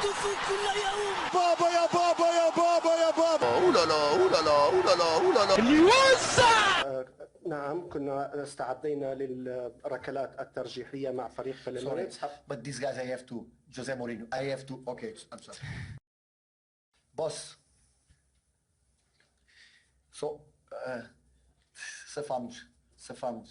يحدث كل يوم. بابا يا بابا يا بابا يا بابا. اولالا اولالا اولالا اولالا. اللي يوزع. نعم، كنا استعدينا للركلات الترجيحية مع فريق فلامينغ. But these guys I have to. Jose Mourinho. I have to. Okay, I'm sorry. Boss. So, safamos.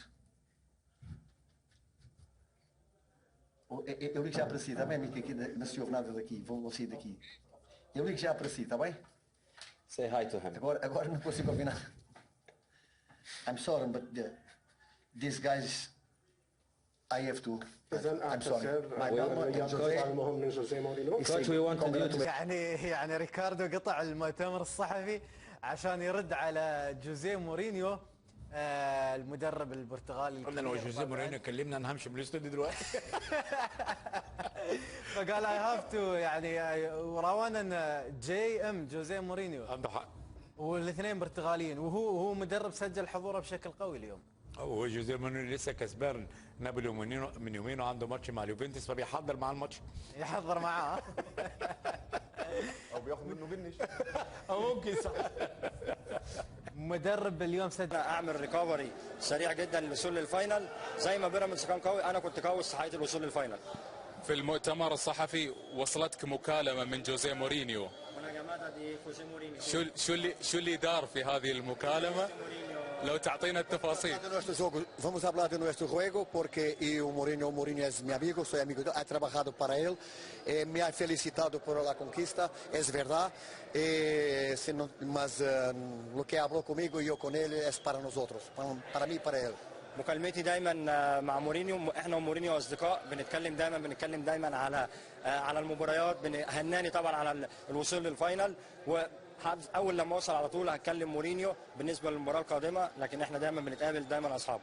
Eu ligo já para si, tá bem, amigo? Aqui não se ouve nada daqui. Vou sair daqui. Eu ligo já para si, tá bem? Say hi to him. Agora não consigo ouvir nada. I'm sorry, but these guys, I have to. إذن I'm sorry. أعتذر المهم من جوزيه مورينيو. Coach, we want you to... يعني ريكاردو قطع المؤتمر الصحفي عشان يرد على جوزيه مورينيو المدرب البرتغالي. قلنا لو جوزيه مورينيو كلمنا انا همشي من الاستوديو دلوقتي. فقال اي هاف تو، يعني وراونا ان جوزيه مورينيو عنده حق، والاثنين برتغاليين، وهو مدرب سجل حضوره بشكل قوي اليوم. هو جوزيه مورينيو لسه كسبان نابولي من يومين وعنده ماتش مع اليوفنتوس، فبيحضر مع الماتش. يحضر معاه او بياخد منه بنش. او ممكن صح. مدرب اليوم سجل. اعمل ريكفري سريع جدا للوصول للفاينل، زي ما بيراميدز كان قوي انا كنت قوي استحقيت الوصول للفاينل. في المؤتمر الصحفي وصلتك مكالمة من جوزيه مورينيو، شو اللي دار في هذه المكالمة؟ لو تعطينا التفاصيل. Vamos hablar de nuestro juego porque Mourinho es mi amigo, soy amigo, he trabajado para él, me ha felicitado por la conquista, es verdad, mas lo que habló conmigo y yo con él es para nosotros, para mí y para él. مكالمتي دايما مع مورينيو، احنا ومورينيو اصدقاء، بنتكلم دايما على المباريات، هناني طبعا على الوصول للفاينل، واول لما اوصل على طول هتكلم مورينيو بالنسبه للمباراه القادمه، لكن احنا دايما بنتقابل دايما اصحاب.